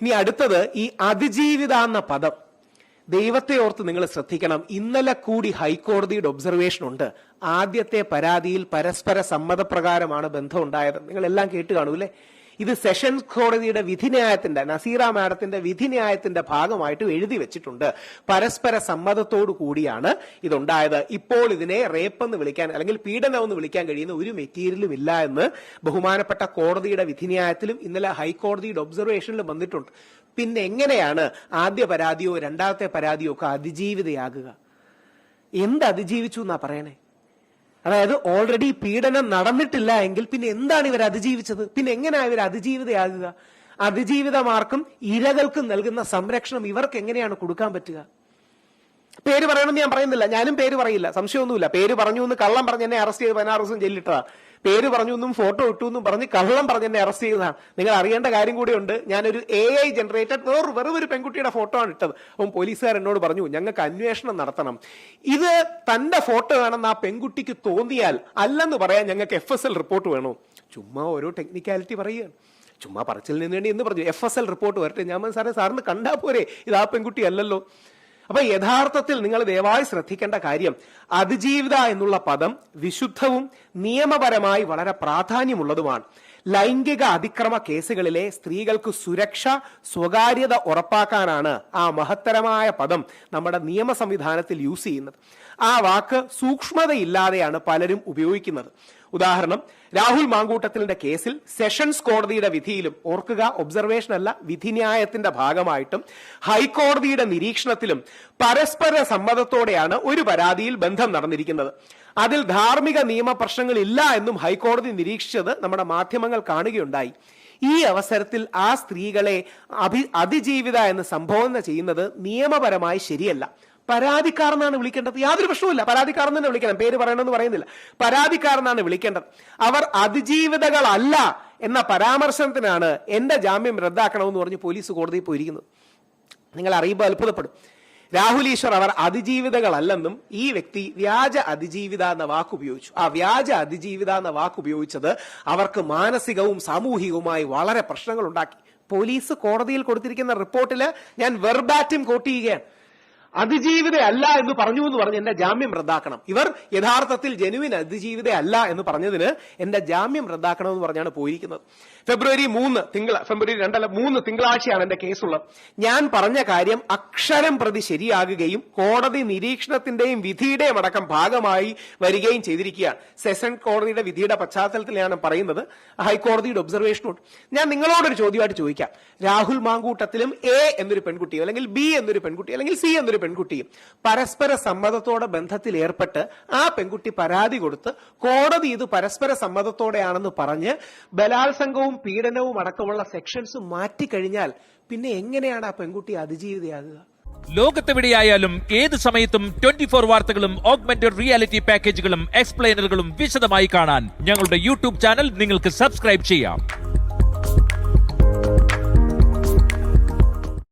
ഇനി അടുത്തത് ഈ അതിജീവിത എന്ന പദം. ദൈവത്തെ ഓർത്ത് നിങ്ങൾ ശ്രദ്ധിക്കണം. ഇന്നലെ കൂടി ഹൈക്കോടതിയുടെ ഒബ്സർവേഷൻ ഉണ്ട്. ആദ്യത്തെ പരാതിയിൽ പരസ്പര സമ്മതപ്രകാരമാണ് ബന്ധം ഉണ്ടായത്. നിങ്ങൾ എല്ലാം കേട്ട് കാണൂല്ലേ? ഇത് സെഷൻസ് കോടതിയുടെ വിധിന്യായത്തിന്റെ, നസീറ മാഡത്തിന്റെ വിധിന്യായത്തിന്റെ ഭാഗമായിട്ട് എഴുതി വെച്ചിട്ടുണ്ട്. പരസ്പര സമ്മതത്തോടു കൂടിയാണ് ഇതുണ്ടായത്. ഇപ്പോൾ ഇതിനെ റേപ്പ് എന്ന് വിളിക്കാൻ അല്ലെങ്കിൽ പീഡനം എന്ന് വിളിക്കാൻ കഴിയുന്ന ഒരു മെറ്റീരിയലും ഇല്ല എന്ന് ബഹുമാനപ്പെട്ട കോടതിയുടെ വിധിന്യായത്തിലും ഇന്നലെ ഹൈക്കോടതിയുടെ ഒബ്സർവേഷനിലും വന്നിട്ടുണ്ട്. പിന്നെ എങ്ങനെയാണ് ആദ്യ പരാതിയോ രണ്ടാമത്തെ പരാതിയോ ഒക്കെ അതിജീവിതയാകുക? എന്ത് അതിജീവിച്ചു എന്നാ പറയണേ? അതായത് ഓൾറെഡി പീഡനം നടന്നിട്ടില്ല എങ്കിൽ പിന്നെ എന്താണ് ഇവർ അതിജീവിച്ചത്? പിന്നെ എങ്ങനെയാണ് ഇവർ അതിജീവിതയാകുക? അതിജീവിതമാർക്കും ഇരകൾക്കും നൽകുന്ന സംരക്ഷണം ഇവർക്ക് എങ്ങനെയാണ് കൊടുക്കാൻ പറ്റുക? പേര് പറയണമെന്ന് ഞാൻ പറയുന്നില്ല, ഞാനും പേര് പറയില്ല, സംശയമൊന്നുമില്ല. പേര് പറഞ്ഞു എന്ന് കള്ളം പറഞ്ഞ് എന്നെ അറസ്റ്റ് ചെയ്ത് 16 ദിവസം ജയിലിട്ടതാ. പേര് പറഞ്ഞു എന്നും ഫോട്ടോ ഇട്ടു എന്നും പറഞ്ഞ് കള്ളം പറഞ്ഞ് എന്നെ അറസ്റ്റ് ചെയ്തതാണ്. നിങ്ങൾ അറിയേണ്ട കാര്യം കൂടിയുണ്ട്. ഞാനൊരു AI ജനറേറ്റഡ് വെറും ഒരു പെൺകുട്ടിയുടെ ഫോട്ടോ ആണ് ഇട്ടത്. അപ്പം പോലീസുകാർ എന്നോട് പറഞ്ഞു ഞങ്ങൾക്ക് അന്വേഷണം നടത്തണം, ഇത് തന്റെ ഫോട്ടോ വേണമെന്ന് ആ പെൺകുട്ടിക്ക് തോന്നിയാൽ അല്ലെന്ന് പറയാൻ ഞങ്ങൾക്ക് FSL റിപ്പോർട്ട് വേണോ? ചുമ്മാ ഓരോ ടെക്നിക്കാലിറ്റി പറയുക, ചുമ്മാ പറച്ചിൽ നിന്ന് വേണ്ടി എന്ന് പറഞ്ഞു. FSL റിപ്പോർട്ട് വരട്ടെ. ഞാൻ സാറിന് കണ്ടാ പോരെ, ഇത് ആ പെൺകുട്ടി അല്ലല്ലോ. അപ്പൊ യഥാർത്ഥത്തിൽ നിങ്ങൾ ദയവായി ശ്രദ്ധിക്കേണ്ട കാര്യം, അതിജീവിത എന്നുള്ള പദം വിശുദ്ധവും നിയമപരമായി വളരെ പ്രാധാന്യമുള്ളതുമാണ്. ലൈംഗിക അതിക്രമ കേസുകളിലെ സ്ത്രീകൾക്ക് സുരക്ഷ, സ്വകാര്യത ഉറപ്പാക്കാനാണ് ആ മഹത്തരമായ പദം നമ്മുടെ നിയമ സംവിധാനത്തിൽ യൂസ് ചെയ്യുന്നത്. ആ വാക്ക് സൂക്ഷ്മതയില്ലാതെയാണ് പലരും ഉപയോഗിക്കുന്നത്. ഉദാഹരണം, രാഹുൽ മാങ്കൂട്ടത്തിന്റെ കേസിൽ സെഷൻസ് കോടതിയുടെ വിധിയിലും, ഓർക്കുക ഒബ്സർവേഷൻ അല്ല വിധിന്യായത്തിന്റെ ഭാഗമായിട്ടും ഹൈക്കോടതിയുടെ നിരീക്ഷണത്തിലും പരസ്പര സമ്മതത്തോടെയാണ് ഒരു പരാതിയിൽ ബന്ധം നടന്നിരിക്കുന്നത്. അതിൽ ധാർമ്മിക നിയമ പ്രശ്നങ്ങളില്ല എന്നും ഹൈക്കോടതി നിരീക്ഷിച്ചത് നമ്മുടെ മാധ്യമങ്ങൾ കാണുകയുണ്ടായി. ഈ അവസരത്തിൽ ആ സ്ത്രീകളെ അതിജീവിത എന്ന് സംബോധന ചെയ്യുന്നത് നിയമപരമായി ശരിയല്ല. പരാതിക്കാരനാണ് വിളിക്കേണ്ടത്. യാതൊരു പ്രശ്നവുമില്ല, പരാതിക്കാരൻ തന്നെ വിളിക്കണം. പേര് പറയണമെന്ന് പറയുന്നില്ല, പരാതിക്കാരനാണ് വിളിക്കേണ്ടത്. അവർ അതിജീവിതകളല്ല എന്ന പരാമർശനത്തിനാണ് എന്റെ ജാമ്യം റദ്ദാക്കണമെന്ന് പറഞ്ഞ് പോലീസ് കോടതിയിൽ പോയിരിക്കുന്നത്. നിങ്ങൾ അറിയുമ്പോൾ അത്ഭുതപ്പെടും. രാഹുൽ ഈശ്വർ അവർ അതിജീവിതകളല്ലെന്നും ഈ വ്യക്തി വ്യാജ അതിജീവിത എന്ന വാക്ക് ഉപയോഗിച്ചു. ആ വ്യാജ അതിജീവിത എന്ന വാക്ക് ഉപയോഗിച്ചത് അവർക്ക് മാനസികവും സാമൂഹികവുമായി വളരെ പ്രശ്നങ്ങൾ ഉണ്ടാക്കി. പോലീസ് കോടതിയിൽ കൊടുത്തിരിക്കുന്ന റിപ്പോർട്ടില് ഞാൻ വെർബാറ്റിം കോട്ട് ചെയ്യുകയാണ്. അതിജീവിത അല്ല എന്ന് പറഞ്ഞു എന്ന് പറഞ്ഞ് എന്റെ ജാമ്യം റദ്ദാക്കണം. ഇവർ യഥാർത്ഥത്തിൽ ജനുവിൻ അതിജീവിത അല്ല എന്ന് പറഞ്ഞതിന് എന്റെ ജാമ്യം റദ്ദാക്കണമെന്ന് പറഞ്ഞാണ് പോയിരിക്കുന്നത്. ഫെബ്രുവരി 3 തിങ്കളാഴ്ചയാണ് എന്റെ കേസുള്ളത്. ഞാൻ പറഞ്ഞ കാര്യം അക്ഷരം പ്രതി ശരിയാകുകയും കോടതി നിരീക്ഷണത്തിന്റെയും വിധിയുടെയും അടക്കം ഭാഗമായി വരികയും ചെയ്തിരിക്കുകയാണ്. സെഷൻ കോടതിയുടെ വിധിയുടെ പശ്ചാത്തലത്തിലാണ് പറയുന്നത്. ഹൈക്കോടതിയുടെ ഒബ്സർവേഷനോട് ഞാൻ നിങ്ങളോടൊരു ചോദ്യമായിട്ട് ചോദിക്കാം. രാഹുൽ മാങ്കൂട്ടത്തിലും A എന്നൊരു പെൺകുട്ടിയോ അല്ലെങ്കിൽ B എന്നൊരു പെൺകുട്ടി അല്ലെങ്കിൽ C എന്നൊരു പെൺകുട്ടിയും പരസ്പര സമ്മതത്തോടെ ബന്ധത്തിൽ ഏർപ്പെട്ട് ആ പെൺകുട്ടി പരാതി കൊടുത്ത് കോടതി ഇത് പരസ്പര സമ്മതത്തോടെയാണെന്ന് പറഞ്ഞ് ബലാത്സംഗവും പീഡനവും അടക്കമുള്ള സെക്ഷൻസ് മാറ്റിക്കഴിഞ്ഞാൽ പിന്നെ എങ്ങനെയാണ് ആ പെൺകുട്ടി അതിജീവിതയാകുക? ലോകത്തെവിടെയായാലും ഏത് സമയത്തും 24 വാർത്തകളും ഓഗ്മെന്റഡ് റിയാലിറ്റി പാക്കേജുകളും എക്സ്പ്ലെയിനറുകളും വിശദമായി കാണാൻ ഞങ്ങളുടെ യൂട്യൂബ് ചാനൽ നിങ്ങൾക്ക് സബ്സ്ക്രൈബ് ചെയ്യാം.